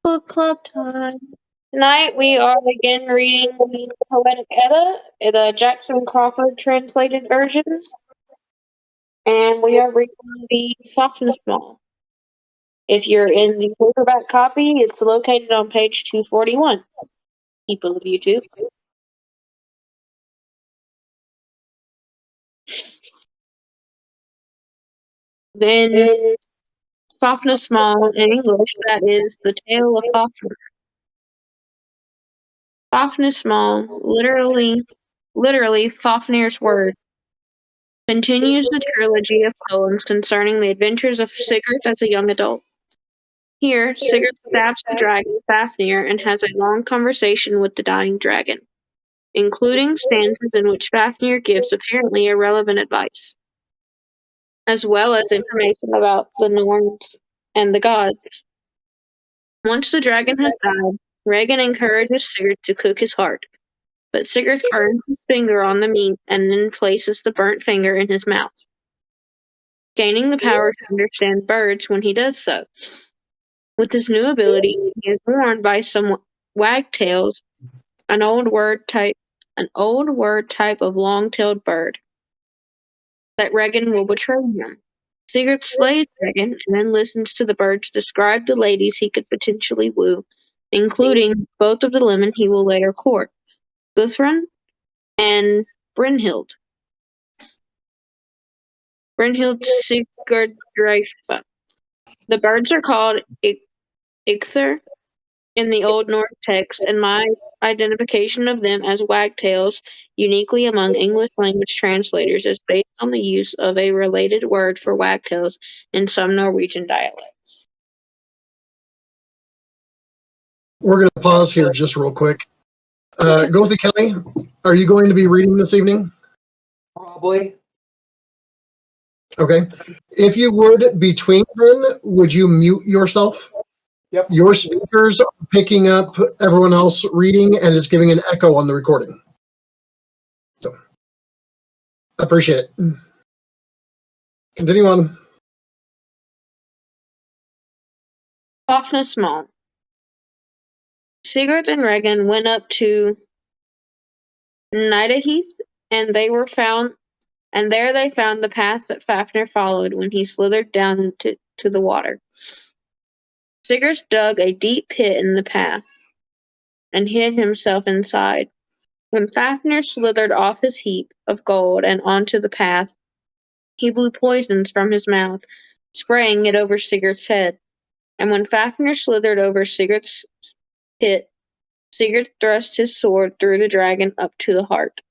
Book club time. Tonight we are again reading the Poetic Edda, the Jackson Crawford translated version, and we are reading the Fafnismal. If you're in the paperback copy, it's located on page 241. People of YouTube. Then Fafnismal in English, that is the Tale of Fafnir. Fafnismal, literally Fafnir's word, continues the trilogy of poems concerning the adventures of Sigurd as a young adult. Here, Sigurd stabs the dragon Fafnir and has a long conversation with the dying dragon, including stanzas in which Fafnir gives apparently irrelevant advice, as well as information about the Norns and the gods. Once the dragon has died, Regin encourages Sigurd to cook his heart, but Sigurd burns his finger on the meat and then places the burnt finger in his mouth, gaining the power to understand birds when he does so. With his new ability, he is warned by some wagtails, an old word type of long-tailed bird, that Regin will betray him. Sigurd slays Regin and then listens to the birds describe the ladies he could potentially woo, including both of the women he will later court, Guthrun and Brynhild. Brynhild Sigurdreifa. The birds are called Ikther in the Old Norse text, and my identification of them as wagtails, uniquely among English language translators, is based on the use of a related word for wagtails in some Norwegian dialects. We're going to pause here just real quick. Gothy Kelly, are you going to be reading this evening? Probably. Okay. If you would, between then, would you mute yourself? Yep. Your speakers are picking up everyone else reading and is giving an echo on the recording. So, appreciate it. Continue on. Fafnismal. Sigurd and Regin went up to Nidaheath, and there they found the path that Fafnir followed when he slithered down into the water. Sigurd dug a deep pit in the path and hid himself inside. When Fafnir slithered off his heap of gold and onto the path, he blew poisons from his mouth, spraying it over Sigurd's head. And when Fafnir slithered over Sigurd's pit, Sigurd thrust his sword through the dragon up to the heart.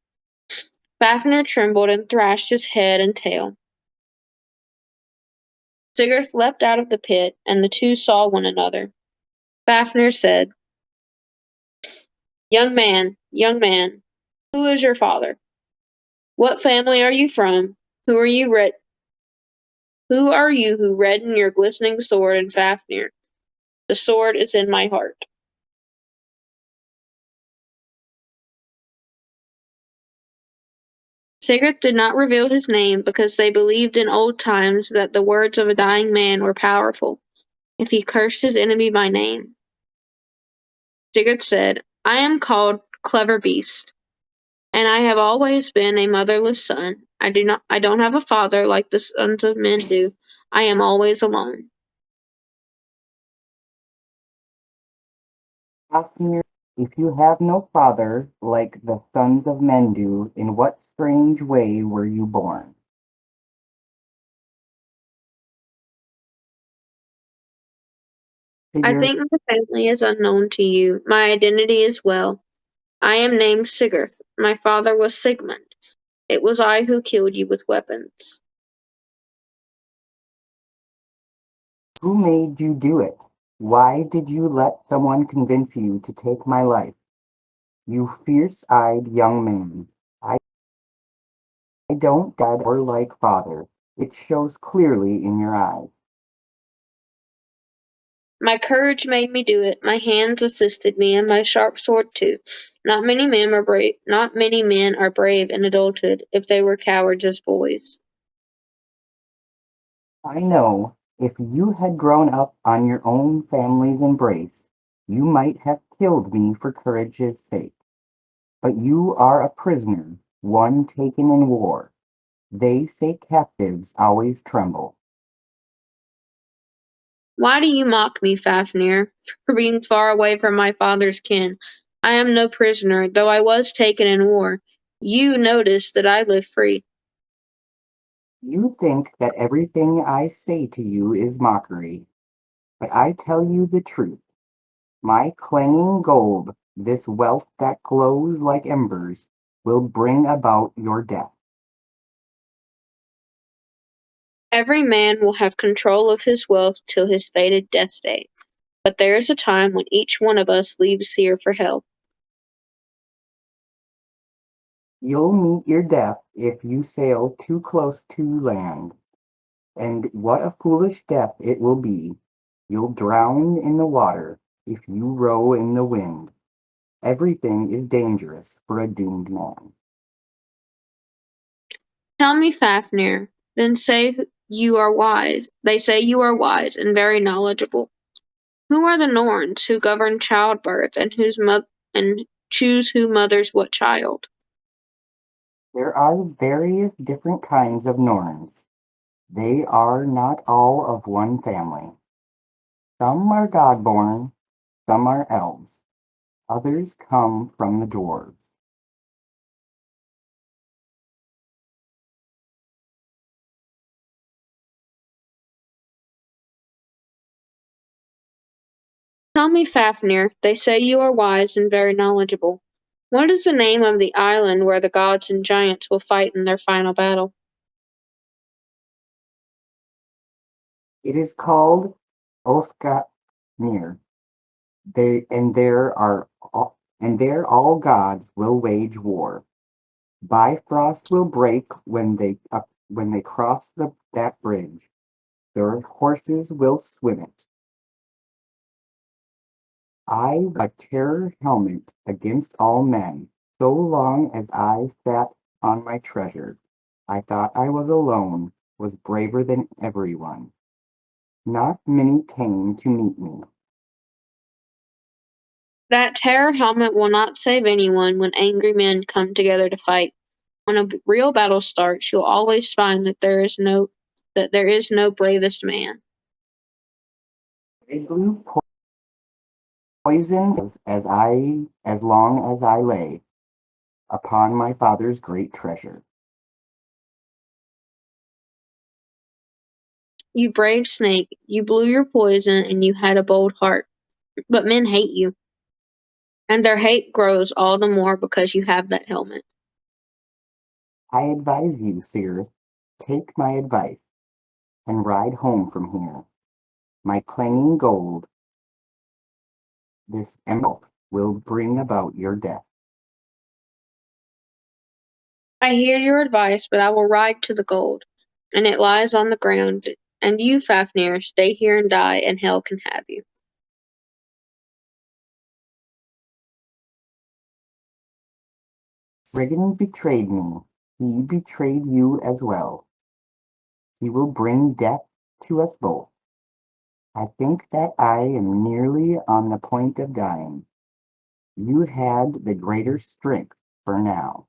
Fafnir trembled and thrashed his head and tail. Sigurd leapt out of the pit, and the two saw one another. Fafnir said, young man, who is your father? What family are you from? Who are you who redden your glistening sword in Fafnir? The sword is in my heart. Sigurd did not reveal his name because they believed in old times that the words of a dying man were powerful if he cursed his enemy by name. Sigurd said, I am called Clever Beast, and I have always been a motherless son. I don't have a father like the sons of men do. I am always alone. Fafnir, if you have no father like the sons of men do, in what strange way were you born? I think my family is unknown to you. My identity is well. I am named Sigurd. My father was Sigmund. It was I who killed you with weapons. Who made you do it? Why did you let someone convince you to take my life? You fierce-eyed young man. I don't dad or like father. It shows clearly in your eyes. My courage made me do it. My hands assisted me, and my sharp sword too. Not many men are brave in adulthood if they were cowards as boys. I know if you had grown up on your own family's embrace, You might have killed me for courage's sake, but you are a prisoner, one taken in war. They say captives always tremble. Why do you mock me, Fafnir, for being far away from my father's kin? I am no prisoner, though I was taken in war. You notice that I live free. You think that everything I say to you is mockery, but I tell you the truth. My clanging gold, this wealth that glows like embers, will bring about your death. Every man will have control of his wealth till his fated death day. But there is a time when each one of us leaves here for hell. You'll meet your death if you sail too close to land. And what a foolish death it will be. You'll drown in the water if you row in the wind. Everything is dangerous for a doomed man. Tell me, Fafnir, then say you are wise. They say you are wise and very knowledgeable. Who are the Norns who govern childbirth and and choose who mothers what child? There are various different kinds of Norns. They are not all of one family. Some are god-born, some are elves. Others come from the dwarves. Tell me, Fafnir, they say you are wise and very knowledgeable. What is the name of the island where the gods and giants will fight in their final battle? It is called Oskatnir. There all gods will wage war. Bifrost will break when they cross that bridge. Their horses will swim it. I wore a terror helmet against all men. So long as I sat on my treasure, I thought I was alone, was braver than everyone. Not many came to meet me. That terror helmet will not save anyone when angry men come together to fight. When a real battle starts, you'll always find that there is no bravest man. They blew poison as long as I lay upon my father's great treasure. You brave snake, you blew your poison and you had a bold heart. But men hate you, and their hate grows all the more because you have that helmet. I advise you, Seer, take my advice and ride home from here. My clanging gold, this emerald, will bring about your death. I hear your advice, but I will ride to the gold, and it lies on the ground. And you, Fafnir, stay here and die, and hell can have you. Regan betrayed me. He betrayed you as well. He will bring death to us both. I think that I am nearly on the point of dying. You had the greater strength for now.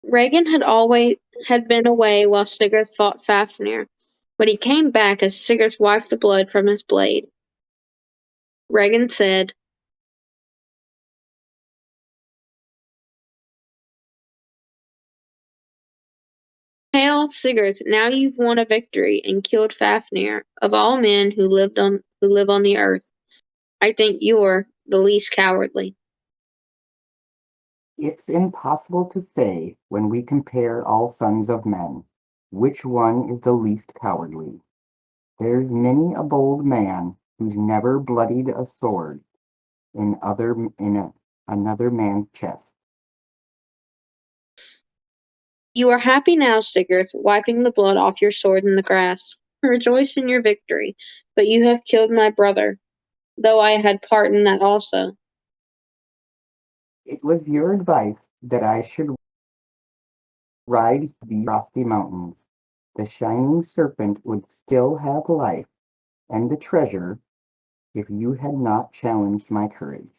Regan had been away while Sigurd fought Fafnir, but he came back as Sigurd wiped the blood from his blade. Regan said, "Hail, Sigurd! Now you've won a victory and killed Fafnir. Of all men who live on the earth, I think you're the least cowardly." It's impossible to say when we compare all sons of men, which one is the least cowardly. There's many a bold man who's never bloodied a sword in another man's chest. You are happy now, Sigurd, wiping the blood off your sword in the grass. Rejoice in your victory, but you have killed my brother, though I had part in that also. It was your advice that I should ride the frosty mountains. The shining serpent would still have life, and the treasure, if you had not challenged my courage.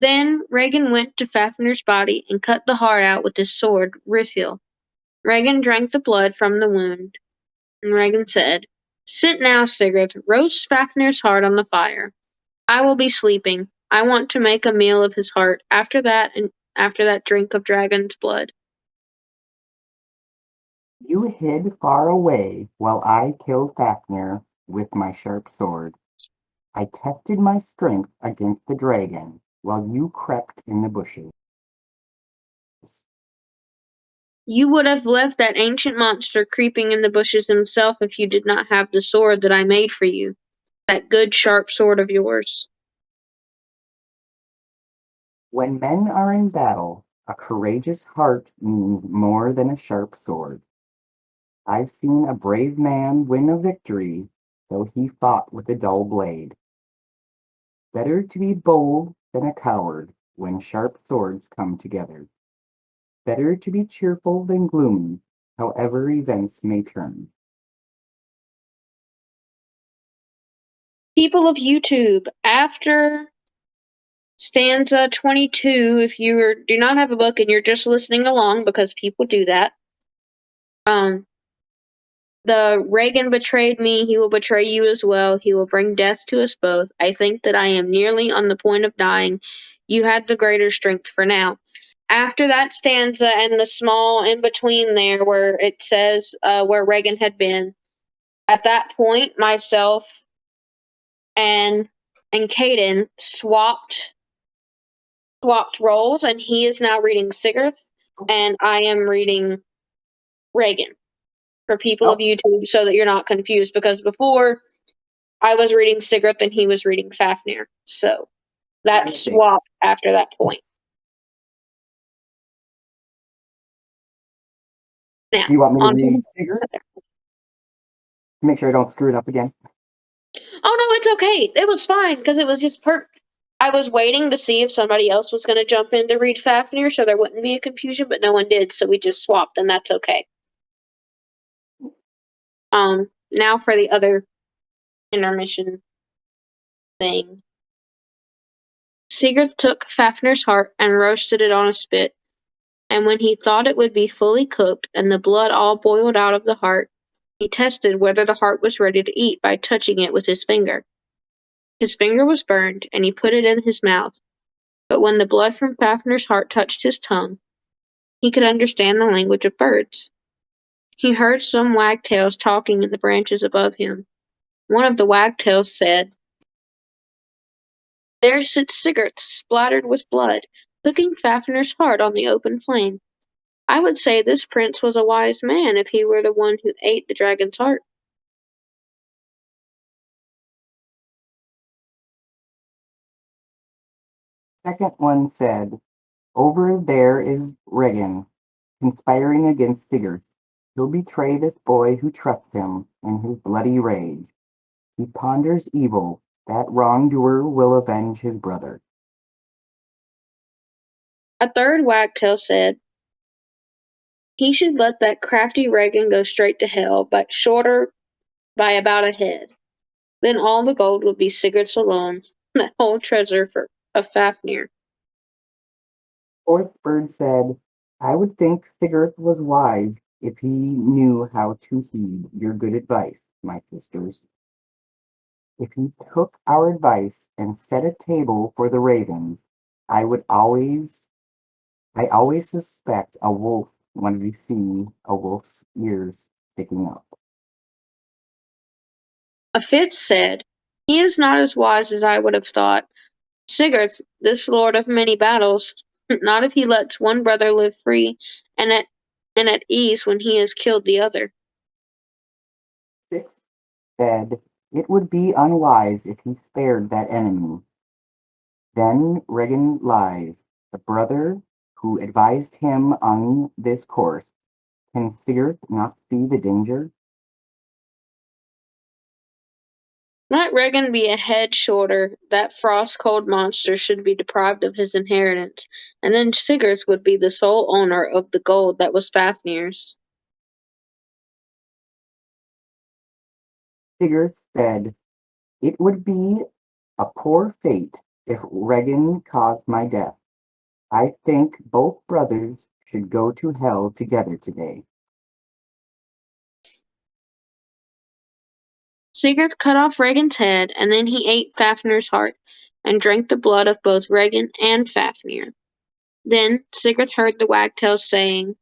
Then Regan went to Fafnir's body and cut the heart out with his sword, Rithiel. Regan drank the blood from the wound, and Regan said, "Sit now, Sigurd, roast Fafnir's heart on the fire. I will be sleeping. I want to make a meal of his heart after that and after that drink of dragon's blood." You hid far away while I killed Fafnir with my sharp sword. I tested my strength against the dragon while you crept in the bushes. You would have left that ancient monster creeping in the bushes himself if you did not have the sword that I made for you, that good sharp sword of yours. When men are in battle, a courageous heart means more than a sharp sword. I've seen a brave man win a victory, though he fought with a dull blade. Better to be bold than a coward when sharp swords come together. Better to be cheerful than gloomy, however events may turn. People of YouTube, after stanza 22, if do not have a book and you're just listening along, because people do that, the Regan betrayed me, he will betray you as well. He will bring death to us both. I think that I am nearly on the point of dying. You had the greater strength for now. After that stanza and the small in between there where it says where Regan had been, at that point, myself and Caden swapped roles, and he is now reading Sigurd, and I am reading Reagan for people of Oh. YouTube, so that you're not confused. Because before I was reading Sigurd and he was reading Fafnir, so that Mistake. swapped after that point. Now, Do you want me to on read to Sigurd? Make sure I don't screw it up again. Oh no, it's okay. It was fine because it was just I was waiting to see if somebody else was going to jump in to read Fafnir, so there wouldn't be a confusion, but no one did, so we just swapped, and that's okay. Now for the other intermission thing. Sigurd took Fafnir's heart and roasted it on a spit, and when he thought it would be fully cooked and the blood all boiled out of the heart, he tested whether the heart was ready to eat by touching it with his finger. His finger was burned, and he put it in his mouth, but when the blood from Fafnir's heart touched his tongue, he could understand the language of birds. He heard some wagtails talking in the branches above him. One of the wagtails said, "There sits Sigurd, splattered with blood, cooking Fafnir's heart on the open plain. I would say this prince was a wise man if he were the one who ate the dragon's heart." Second one said, "Over there is Regan, conspiring against Sigurd. He'll betray this boy who trusts him in his bloody rage. He ponders evil. That wrongdoer will avenge his brother." A third wagtail said, "He should let that crafty Regan go straight to hell, but shorter by about a head. Then all the gold would be Sigurd's alone, that whole treasure of Fafnir." Fourth bird said, "I would think Sigurd was wise if he knew how to heed your good advice, my sisters. If he took our advice and set a table for the ravens, I always suspect a wolf when I see a wolf's ears sticking up." A fifth said, "He is not as wise as I would have thought. Sigurd, this lord of many battles, not if he lets one brother live free and at ease when he has killed the other." Sixth said, "It would be unwise if he spared that enemy. Then Regan lies, the brother who advised him on this course. Can Sigurd not see the danger?" Let Regan be a head shorter, that frost-cold monster should be deprived of his inheritance, and then Sigurd would be the sole owner of the gold that was Fafnir's. Sigurd said, "It would be a poor fate if Regan caused my death. I think both brothers should go to hell together today." Sigurd cut off Regan's head, and then he ate Fafnir's heart, and drank the blood of both Regan and Fafnir. Then Sigurd heard the wagtails saying,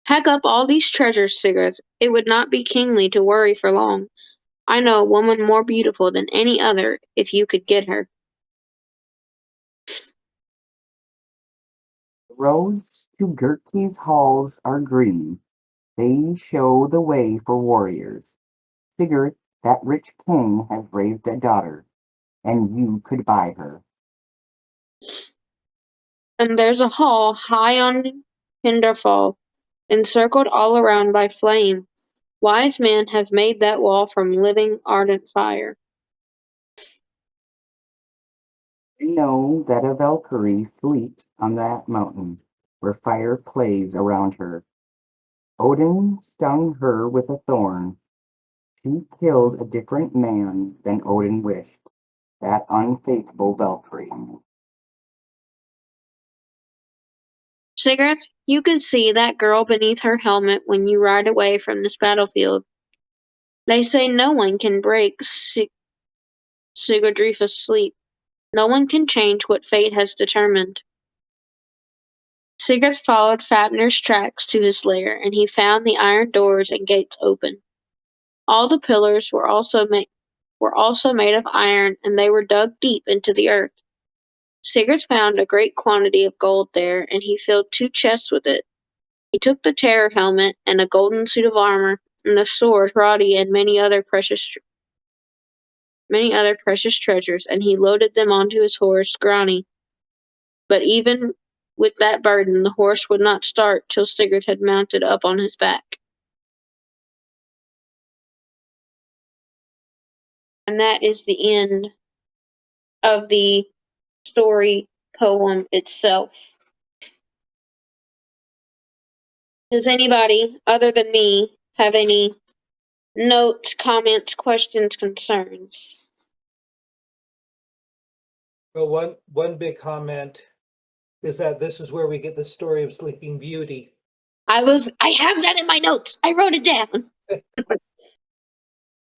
"Pack up all these treasures, Sigurd. It would not be kingly to worry for long. I know a woman more beautiful than any other, if you could get her." The roads to Gertke's halls are green. They show the way for warriors. Sigurd, that rich king has raised a daughter, and you could buy her. And there's a hall high on Hinderfall, encircled all around by flame. Wise men have made that wall from living ardent fire. I know that a Valkyrie sleeps on that mountain, where fire plays around her. Odin stung her with a thorn. She killed a different man than Odin wished, that unfaithful Valkyrie. Sigurd, you could see that girl beneath her helmet when you ride away from this battlefield. They say no one can break Sigurdrifa's sleep. No one can change what fate has determined. Sigurd followed Fafnir's tracks to his lair, and he found the iron doors and gates open. All the pillars were also made of iron, and they were dug deep into the earth. Sigurd found a great quantity of gold there, and he filled 2 chests with it. He took the terror helmet and a golden suit of armor, and the sword Hrotti and many other precious treasures, and he loaded them onto his horse Grani. But even with that burden, the horse would not start till Sigurd had mounted up on his back. And that is the end of the story poem itself. Does anybody, other than me, have any notes, comments, questions, concerns? Well, one big comment is that this is where we get the story of Sleeping Beauty. I have that in my notes. I wrote it down.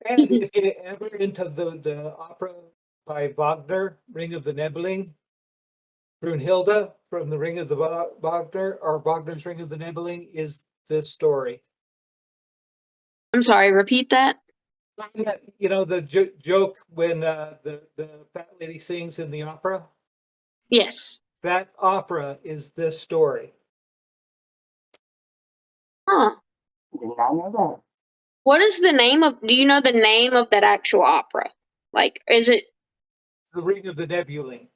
And if you ever into the opera by Wagner, Ring of the Nibelung, Brunhilde from the Ring of the Wagner, or Wagner's Ring of the Nibelung, is this story. I'm sorry, repeat that? You know the joke when the fat lady sings in the opera? Yes. That opera is this story. Huh. Did not know that. What is the name of, do you know the name of that actual opera? Like, is it? The Ring of the Nibelung.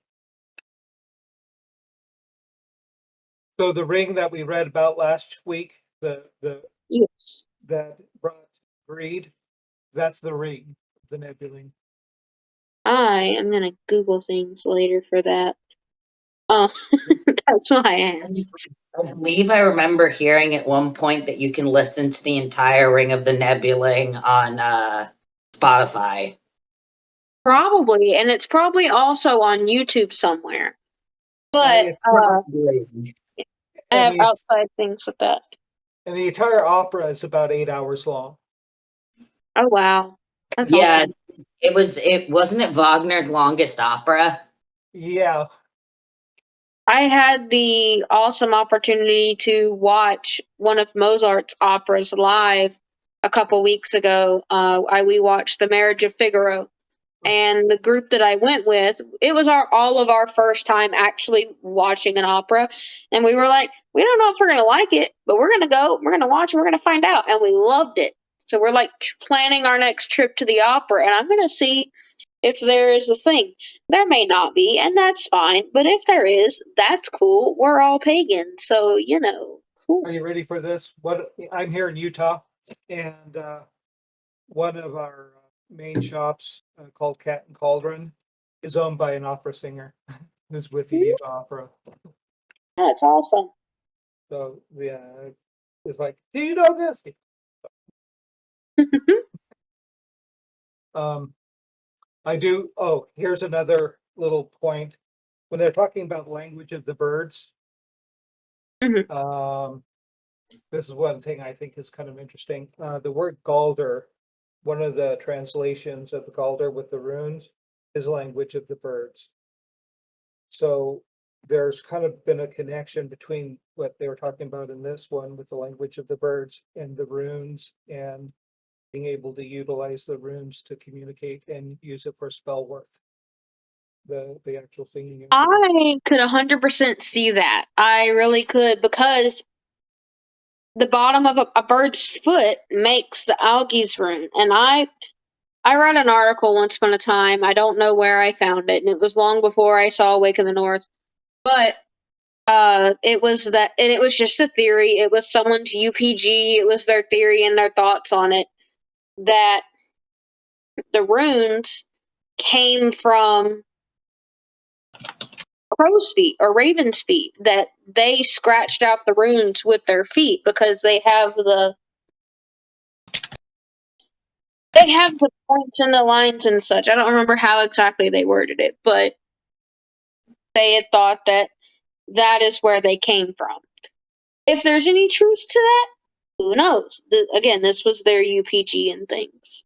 So the ring that we read about last week, the Yes. that brought greed, that's the ring of the Nibelung. I am going to Google things later for that. Oh, that's why I asked. I believe I remember hearing at one point that you can listen to the entire Ring of the Nibelung on Spotify. Probably, and it's probably also on YouTube somewhere. But Probably. I have outside things with that. And the entire opera is about 8 hours long. Oh wow, that's Yeah, awesome. it wasn't Wagner's longest opera. Yeah. I had the awesome opportunity to watch one of Mozart's operas live a couple weeks ago. We watched The Marriage of Figaro, and the group that I went with, it was all of our first time actually watching an opera, and we were like, we don't know if we're gonna like it, but we're gonna go, we're gonna watch, and we're gonna find out, and we loved it. So we're like planning our next trip to the opera, and I'm gonna see if there is a thing. There may not be, and that's fine. But if there is, that's cool. We're all pagan, so cool. Are you ready for this? I'm here in Utah, and one of our main shops called Cat and Cauldron is owned by an opera singer who's with the Utah Opera. That's awesome. So yeah, it's like, do you know this? I do. Oh, here's another little point. When they're talking about language of the birds, Mhm. this is one thing I think is kind of interesting. The word Galder, one of the translations of the Galder with the runes, is language of the birds. So there's kind of been a connection between what they were talking about in this one with the language of the birds and the runes and being able to utilize the runes to communicate and use it for spell work. The actual singing. I could 100% see that. I really could, because the bottom of a bird's foot makes the algae's rune. And I read an article once upon a time. I don't know where I found it, and it was long before I saw Wake in the North. But it was that, and it was just a theory. It was someone's UPG. It was their theory and their thoughts on it, that the runes came from crow's feet or raven's feet, that they scratched out the runes with their feet because they have the points and the lines and such. I don't remember how exactly they worded it, but they had thought that that is where they came from. If there's any truth to that, who knows? Again, this was their UPG and things.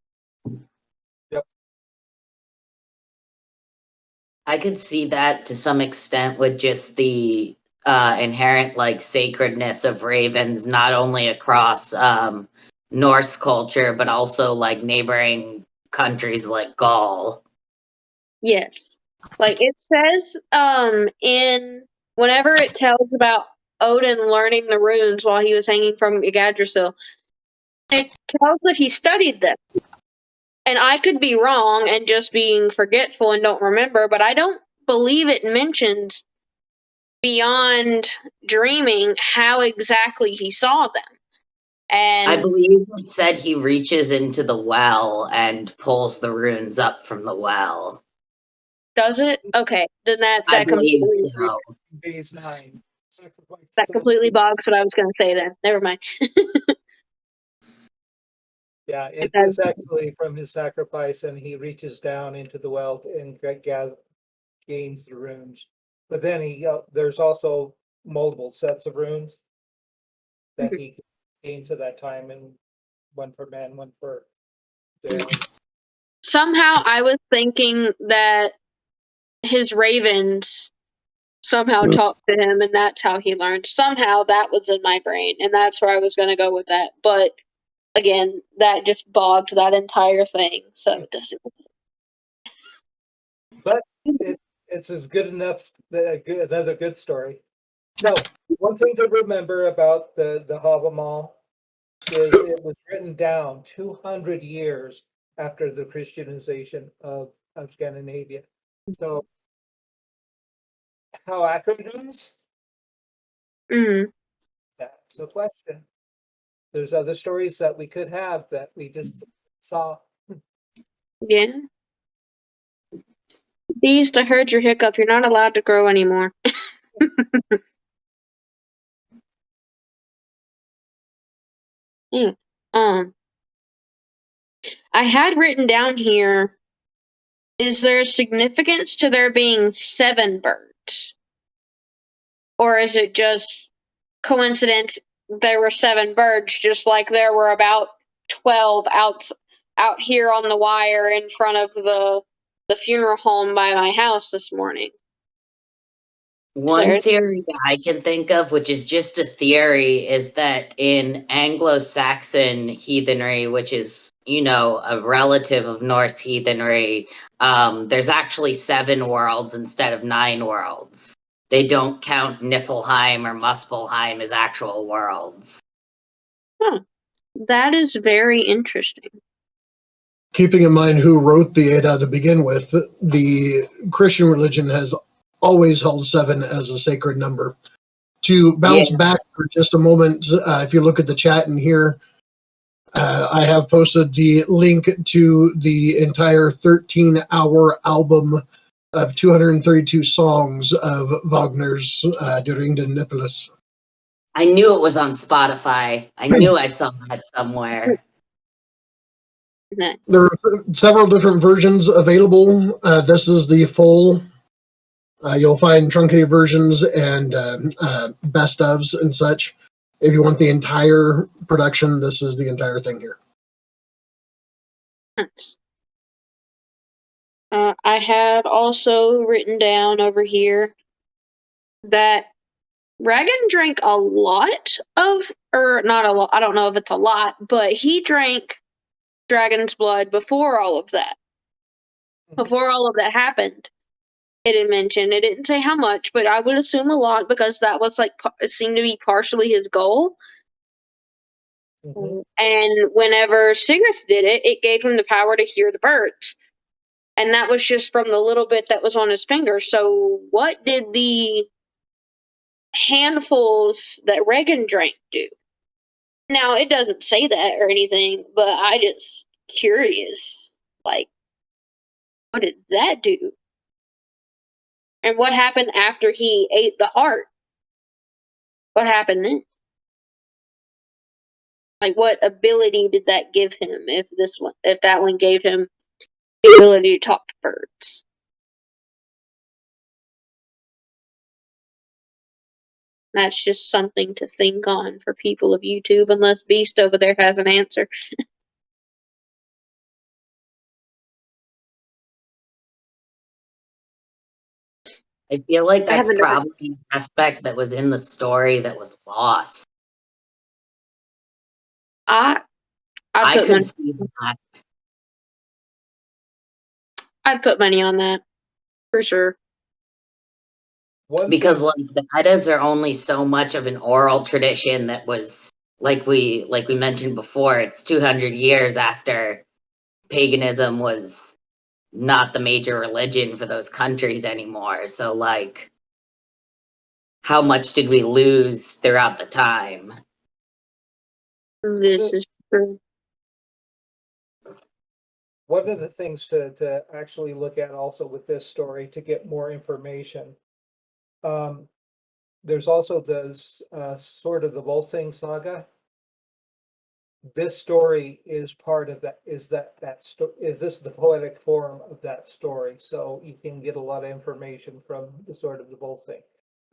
I could see that to some extent with just the inherent like sacredness of ravens, not only across Norse culture, but also like neighboring countries like Gaul. Yes. Like it says in whenever it tells about Odin learning the runes while he was hanging from Yggdrasil, it tells that he studied them. And I could be wrong and just being forgetful and don't remember, but I don't believe it mentions beyond dreaming how exactly he saw them. And I believe it said he reaches into the well and pulls the runes up from the well. does it? Okay, then I that believe completely so. Days 9. that completely bogs what I was going to say. Then never mind. Yeah, it's actually from his sacrifice, and he reaches down into the well and gains the runes. But then there's also multiple sets of runes that he gains at that time, and one for men, one for Somehow I was thinking that his ravens somehow talked to him, and that's how he learned. Somehow that was in my brain, and that's where I was going to go with that. But again, that just bogged that entire thing, so it doesn't. But it's as good enough. Another good story. No, one thing to remember about the Havamal is it was written down 200 years after the Christianization of Scandinavia. So how accurate it is? Mm-hmm. That's the question. There's other stories that we could have that we just saw. Yeah. Bees, to heard your hiccup. You're not allowed to grow anymore. Yeah. I had written down here, is there significance to there being 7 birds? Or is it just coincidence there were 7 birds, just like there were about 12 out here on the wire in front of the funeral home by my house this morning? One theory that I can think of, which is just a theory, is that in Anglo-Saxon heathenry, which is, a relative of Norse heathenry, there's actually 7 worlds instead of 9 worlds. They don't count Niflheim or Muspelheim as actual worlds. Huh. That is very interesting. Keeping in mind who wrote the Edda to begin with, the Christian religion has always held 7 as a sacred number. To bounce back for just a moment, if you look at the chat in here, I have posted the link to the entire 13-hour album of 232 songs of Wagner's Der Ring des Nibelungen. I knew it was on Spotify. I knew I saw that somewhere. Nice. There are several different versions available. This is the full. You'll find truncated versions and best ofs and such. If you want the entire production, this is the entire thing here. Nice. I had also written down over here that Reagan drank a lot of, or not a lot, I don't know if it's a lot, but he drank dragon's blood before all of that. Before all of that happened. It didn't mention, it didn't say how much, but I would assume a lot because that was like, it seemed to be partially his goal. And whenever Sigurd did it, it gave him the power to hear the birds. And that was just from the little bit that was on his finger. So what did the handfuls that Reagan drank do? Now, it doesn't say that or anything, but I just curious. Like, what did that do? And what happened after he ate the heart? What happened then? Like, what ability did that give him? If that one gave him the ability to talk to birds. That's just something to think on for people of YouTube, unless Beast over there has an answer. I feel like I that's haven't ever. probably an aspect that was in the story that was lost. I I put money. could see that. I'd put money on that for sure. Because like the Eddas are only so much of an oral tradition that was like we mentioned before, it's 200 years after paganism was not the major religion for those countries anymore. So like how much did we lose throughout the time? This is true. One of the things to actually look at also with this story to get more information, there's also this sort of the Volsung saga. This story is part of that. Is this the poetic form of that story? So you can get a lot of information from the sort of the Volsung.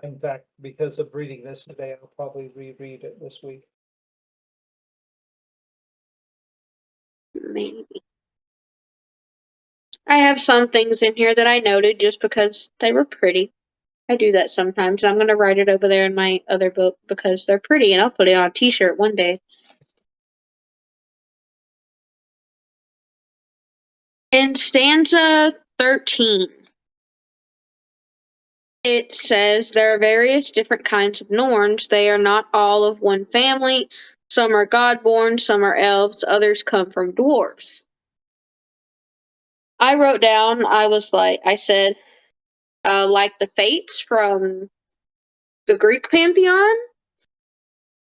In fact, because of reading this today, I'll probably reread it this week. Maybe. I have some things in here that I noted just because they were pretty. I do that sometimes. I'm going to write it over there in my other book because they're pretty and I'll put it on a t-shirt one day. In stanza 13, it says there are various different kinds of Norns. They are not all of one family. Some are godborn, some are elves, others come from dwarves. I wrote down, I said, like the Fates from the Greek pantheon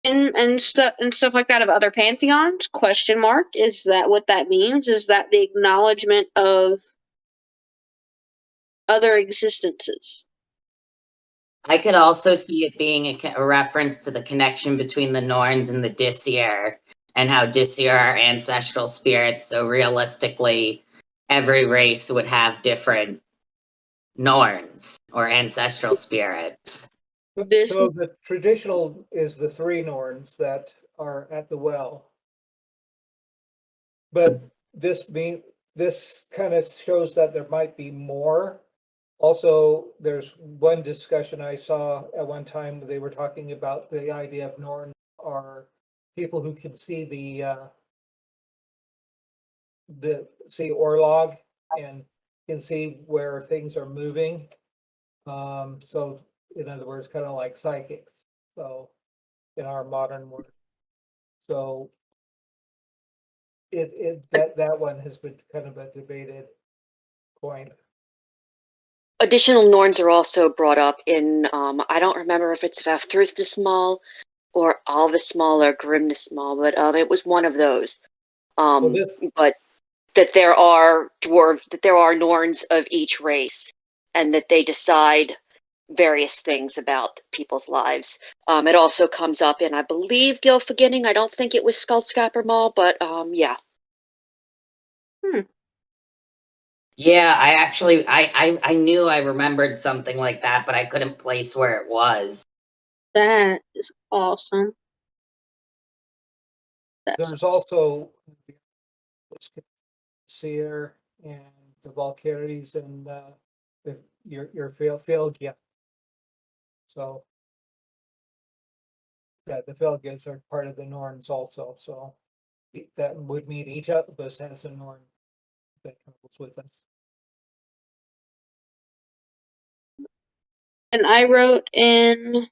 and stuff like that of other pantheons. Question mark. Is that what that means? Is that the acknowledgement of other existences? I could also see it being a reference to the connection between the Norns and the Disir, and how Disir are ancestral spirits. So realistically, every race would have different Norns or ancestral spirits. So the traditional is the three Norns that are at the well. But this kind of shows that there might be more. Also, there's one discussion I saw at one time. They were talking about the idea of Norn are people who can see the Orlog and can see where things are moving. So in other words, kind of like psychics. So in our modern world, so that one has been kind of a debated point. Additional Norns are also brought up in, I don't remember if it's Fafnismal or Alvismal or Grimnismal, but it was one of those. But that there are Norns of each race, and that they decide various things about people's lives. It also comes up in, I believe, Gilfaginning. I don't think it was Skullscapper Mall, but yeah. Yeah, I actually I knew I remembered something like that, but I couldn't place where it was. That is awesome. That's There's awesome. also Seer and the Valkyries and your field, yeah. So yeah, the Felgids are part of the Norns also. So that would mean each of us has a Norn that comes with us. And I wrote in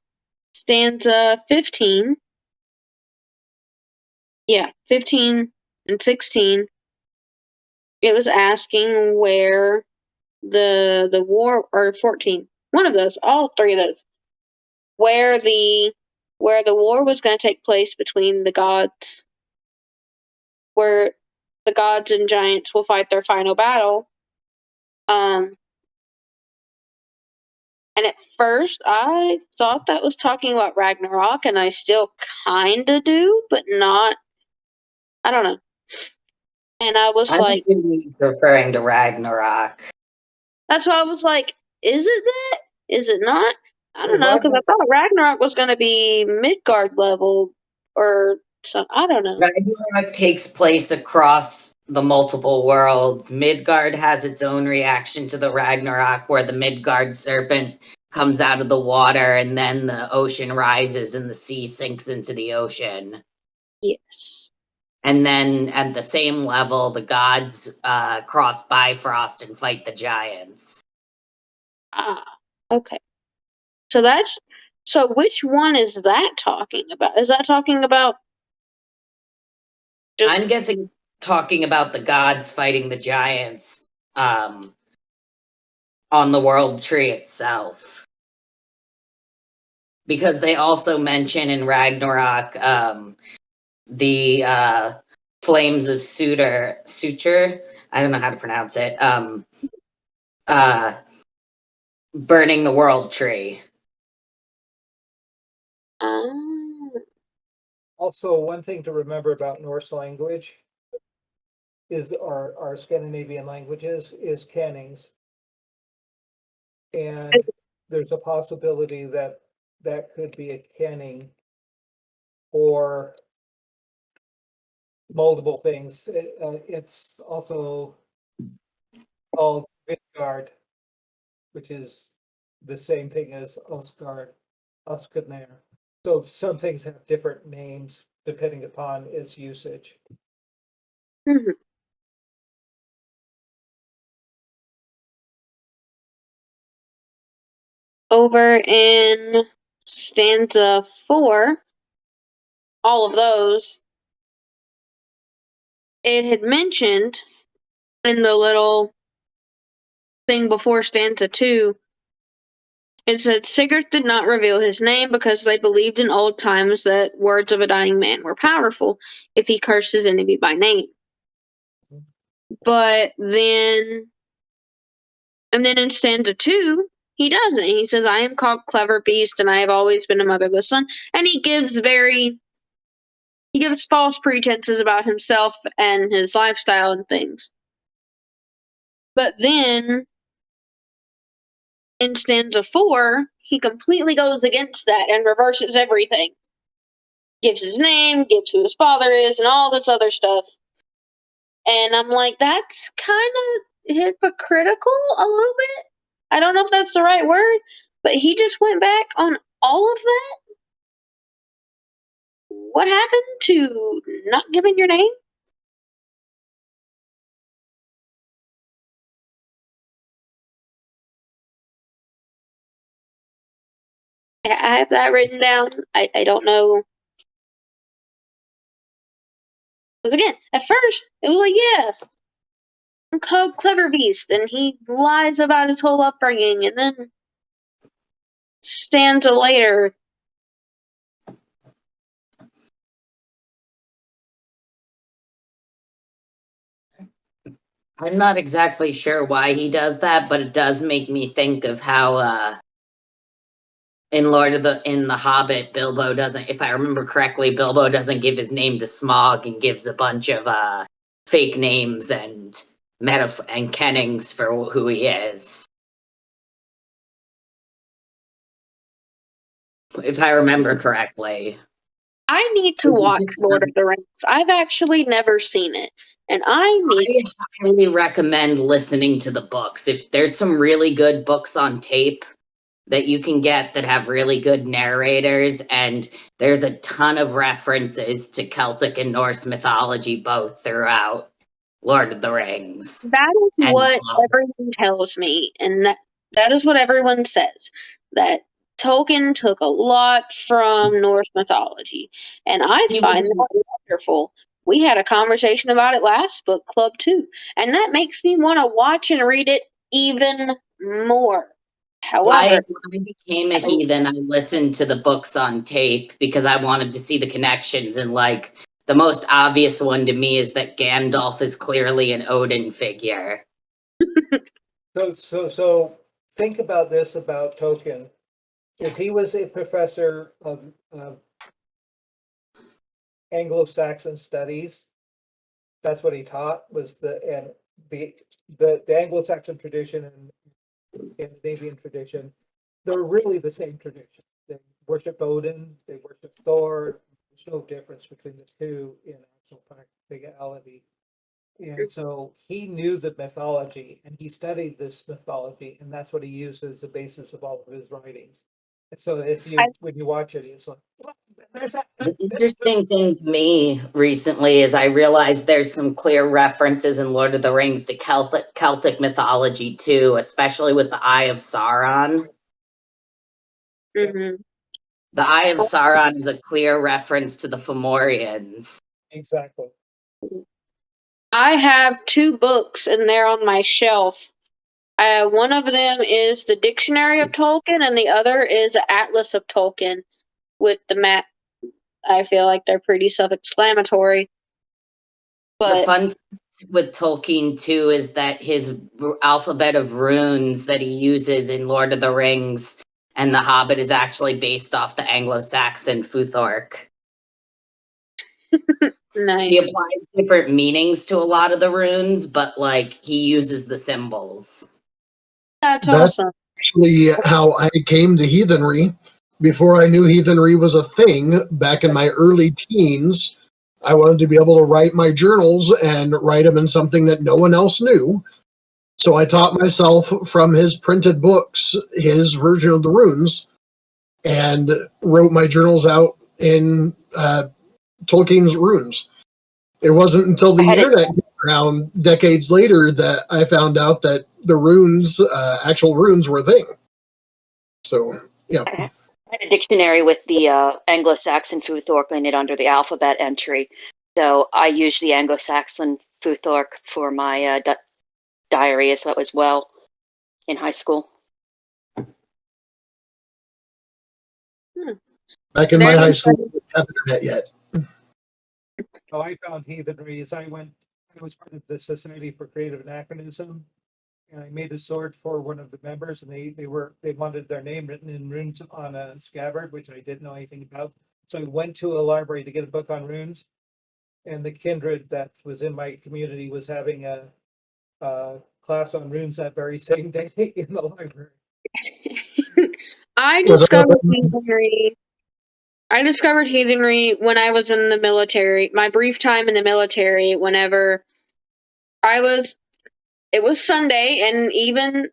stanza 15. Yeah, 15 and 16. It was asking where the war, or 14. One of those, all three of those. Where the war was going to take place between the gods, where the gods and giants will fight their final battle. And at first, I thought that was talking about Ragnarok, and I still kind of do, but not. I don't know. And I was I'm like, assuming he's referring to Ragnarok. that's why I was like, is it that? Is it not? I don't know, because I Ragnarok, thought Ragnarok was going to be Midgard level or some. I don't know. Ragnarok takes place across the multiple worlds. Midgard has its own reaction to the Ragnarok, where the Midgard serpent comes out of the water, and then the ocean rises and the sea sinks into the ocean. Yes. And then at the same level, the gods cross Bifrost and fight the giants. Ah, okay. So that's. So which one is that talking about? Is that talking about just. I'm guessing talking about the gods fighting the giants on the world tree itself. Because they also mention in Ragnarok the flames of suture. I don't know how to pronounce it. Burning the world tree. also one thing to remember about Norse language is our Scandinavian languages is cannings. And there's a possibility that that could be a canning for multiple things. It's also called Midgard, which is the same thing as Osgard, Oskadner. So some things have different names depending upon its usage. Mhm. Over in stanza 4, all of those, it had mentioned in the little thing before stanza 2, it said Sigurd did not reveal his name because they believed in old times that words of a dying man were powerful if he cursed his enemy by name. But then, and then in stanza 2, he doesn't. He says, I am called Clever Beast and I have always been a motherless son. And he gives false pretenses about himself and his lifestyle and things. But then in stanza 4, he completely goes against that and reverses everything. Gives his name, gives who his father is, and all this other stuff. And I'm like, that's kind of hypocritical a little bit. I don't know if that's the right word, but he just went back on all of that. What happened to not giving your name? I have that written down. I don't know. Because again, at first, it was like, yeah, I'm called Clever Beast, and he lies about his whole upbringing, and then stanza later, I'm not exactly sure why he does that, but it does make me think of how in The Hobbit, Bilbo doesn't, if I remember correctly, Bilbo doesn't give his name to Smaug and gives a bunch of fake names and and kennings for who he is. If I remember correctly. I need to watch Lord of the Rings. I've actually never seen it, and I need. I highly recommend listening to the books. If there's some really good books on tape that you can get that have really good narrators, and there's a ton of references to Celtic and Norse mythology both throughout Lord of the Rings. That is And what everyone tells me, and that is what everyone says. That Tolkien took a lot from Norse mythology, and I He find was- that wonderful. We had a conversation about it last book club too, and that makes me want to watch and read it even more. However, when I became a heathen, I listened to the books on tape because I wanted to see the connections. And like the most obvious one to me is that Gandalf is clearly an Odin figure. So think about this about Tolkien, is he was a professor of Anglo-Saxon studies. That's what he taught, was the Anglo-Saxon tradition and Scandinavian tradition. They're really the same tradition. They worship Odin, they worship Thor. There's no difference between the two in actual practicality. And so he knew the mythology and he studied this mythology, and that's what he used as the basis of all of his writings. And so when you watch it, it's like, "What? There's that." The interesting thing to me recently is I realized there's some clear references in Lord of the Rings to Celtic mythology too, especially with the Eye of Sauron. mhm. The Eye of Sauron is a clear reference to the Fomorians. Exactly. I have 2 books, and they're on my shelf. One of them is the Dictionary of Tolkien, and the other is Atlas of Tolkien with the map. I feel like they're pretty self-explanatory. The But fun thing with Tolkien too is that his alphabet of runes that he uses in Lord of the Rings and The Hobbit is actually based off the Anglo-Saxon Futhorc. He nice. applies different meanings to a lot of the runes, but like he uses the symbols. That's That's awesome. actually how I came to heathenry. Before I knew heathenry was a thing, back in my early teens, I wanted to be able to write my journals and write them in something that no one else knew. So I taught myself from his printed books, his version of the runes, and wrote my journals out in Tolkien's runes. It wasn't until the internet came around decades later that I found out that the runes, actual runes, were a thing. So, yeah. I had a dictionary with the Anglo-Saxon Futhorc in it under the alphabet entry. So I used the Anglo-Saxon Futhorc for my diary as well in high school. Back in my high school, we didn't have internet yet. How I found heathenry is I was part of the Society for Creative Anachronism, and I made a sword for one of the members, and they wanted their name written in runes on a scabbard, which I didn't know anything about. So I went to a library to get a book on runes, and the kindred that was in my community was having a class on runes that very same day in the library. I discovered heathenry when I was in the military. My brief time in the military, whenever it was Sunday, and even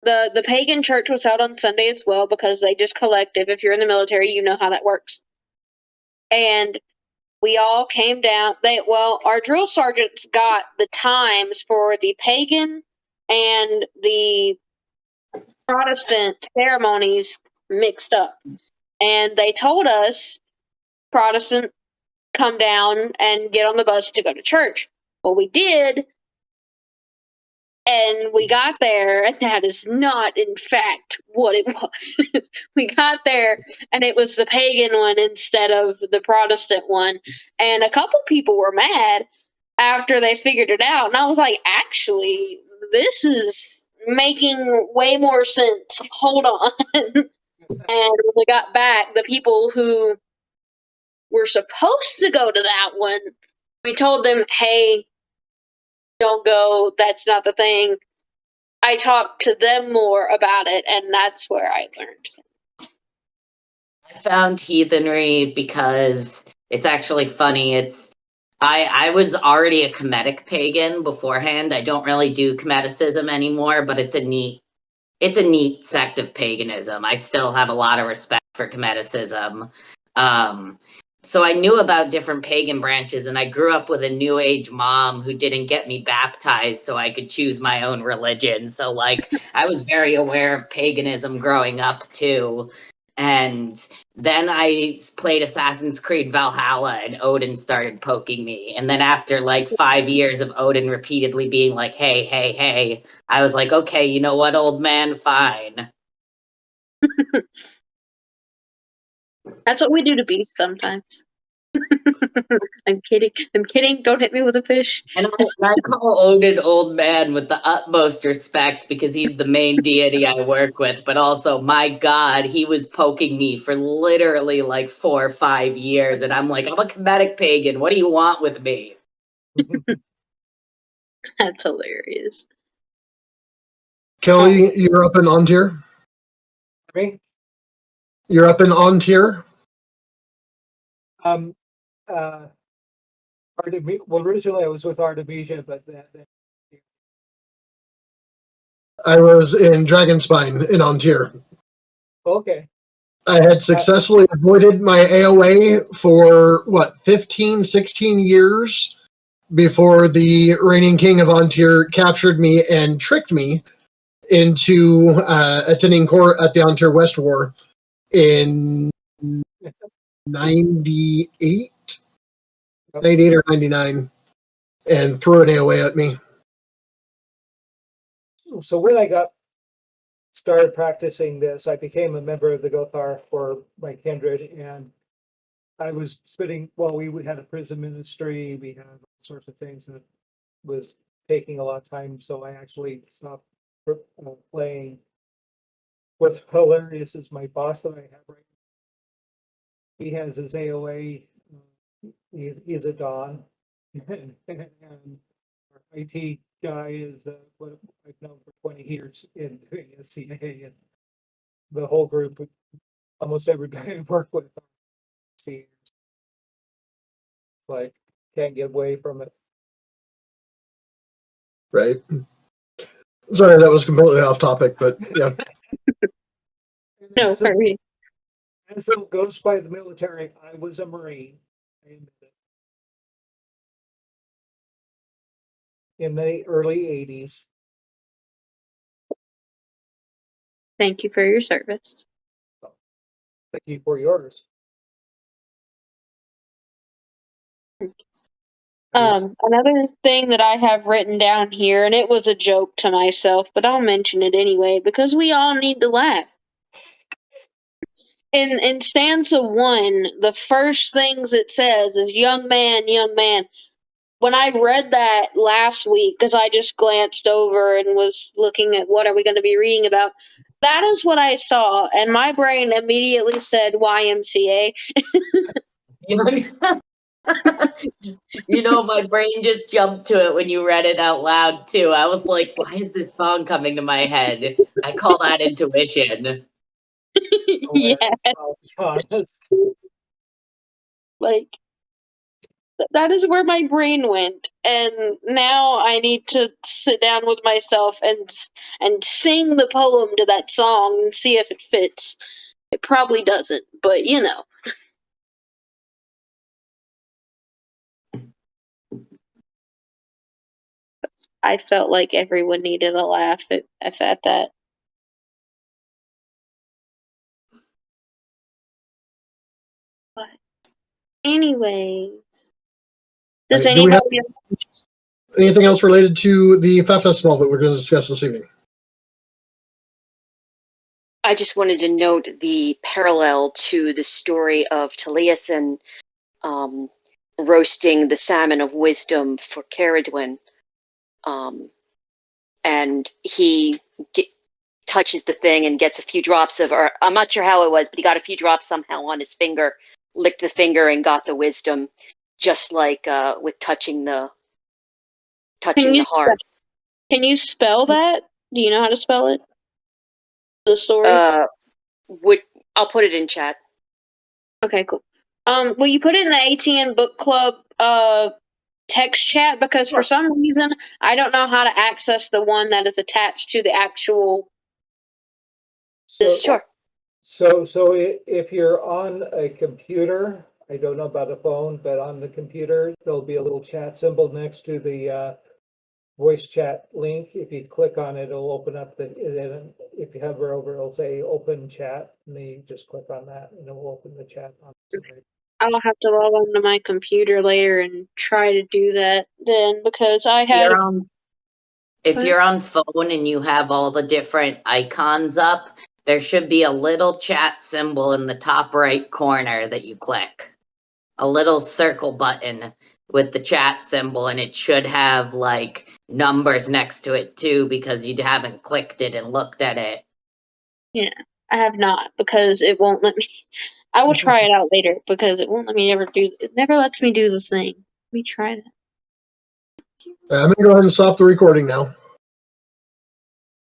the pagan church was held on Sunday as well, because they just collective. If you're in the military, you know how that works. And we all came down. Our drill sergeants got the times for the pagan and the Protestant ceremonies mixed up. And they told us, Protestant, come down and get on the bus to go to church. Well, we did. And we got there, and that is not, in fact, what it was. We got there, and it was the pagan one instead of the Protestant one. And a couple people were mad after they figured it out. And I was like, actually, this is making way more sense. Hold on. And when we got back, the people who were supposed to go to that one, we told them, hey, don't go, that's not the thing. I talk to them more about it, and that's where I learned. I found heathenry because it's actually funny. I was already a Kemetic pagan beforehand. I don't really do Kemeticism anymore, but it's a neat sect of paganism. I still have a lot of respect for Kemeticism. So I knew about different pagan branches, and I grew up with a New Age mom who didn't get me baptized so I could choose my own religion. So, like, I was very aware of paganism growing up, too. And then I played Assassin's Creed Valhalla, and Odin started poking me. And then after, like, 5 years of Odin repeatedly being like, hey, hey, hey, I was like, okay, you know what, old man, fine. That's what we do to beasts sometimes. I'm kidding. I'm kidding. Don't hit me with a fish. And I call Odin old man with the utmost respect because he's the main deity I work with. But also, my God, he was poking me for literally like 4 or 5 years. And I'm like, I'm a Kemetic pagan. What do you want with me? That's hilarious. Kelly, you're up in on tier. Me? You're up in on tier. Well, originally I was with Artemisia, but then I was in Dragonspine in on tier. okay. I had successfully avoided my AOA for 15, 16 years before the reigning king of Ontir captured me and tricked me into attending court at the Ontir West War in 98, 98 or 99, and threw an AOA at me. So when I started practicing this, I became a member of the Gothar for my kindred, and I was spitting. Well, we had a prison ministry. We had all sorts of things that was taking a lot of time. So I actually stopped playing. What's hilarious is my boss that I have right now. He has his AOA. He's a Don, and our IT guy is what I've known for 20 years in doing SCA, and the whole group, almost everybody I work with, seniors. It's like can't get away from it. Right. Sorry, that was completely off topic, but yeah. No, As hurry. as it goes by the military, I was a Marine. In the early 80s. Thank you for your service. Thank you for yours. Another thing that I have written down here, and it was a joke to myself, but I'll mention it anyway because we all need to laugh. In stanza 1, the first things it says is young man, young man. When I read that last week, because I just glanced over and was looking at what are we going to be reading about, that is what I saw, and my brain immediately said YMCA. You know, my brain just jumped to it when you read it out loud, too. I was like, why is this song coming to my head? I call that intuition. Yeah, Honest. like that is where my brain went, and now I need to sit down with myself and sing the poem to that song and see if it fits. It probably doesn't, but you know. I felt like everyone needed a laugh at that. But anyways, does Do we have anybody anything else related to the Fafnismal that we're going to discuss this evening? I just wanted to note the parallel to the story of Taliesin roasting the salmon of wisdom for Caradwin. And he touches the thing and gets a few drops of, or I'm not sure how it was, but he got a few drops somehow on his finger, licked the finger and got the wisdom, just like with touching the touching the heart. Can you spell that? Do you know how to spell it? The story? I'll put it in chat. Okay, cool. Will you put it in the ATN Book Club text chat? Because for some reason I don't know how to access the one that is attached to the actual Sure. So if you're on a computer, I don't know about a phone, but on the computer, there'll be a little chat symbol next to the voice chat link. If you click on it, it'll open up then if you hover over, it'll say open chat, and then you just click on that and it will open the chat on the screen. I'll have to log on to my computer later and try to do that then, because I had If you're on phone and you have all the different icons up, there should be a little chat symbol in the top right corner that you click. A little circle button with the chat symbol, and it should have like numbers next to it too, because you haven't clicked it and looked at it. Yeah, I have not, because it won't let me. I will try it out later, because it won't let me ever do. It never lets me do this thing. Let me try that. I'm gonna go ahead and stop the recording now.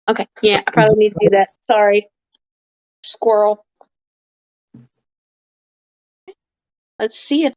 Okay, yeah, I probably need to do that. Sorry, squirrel. Let's see if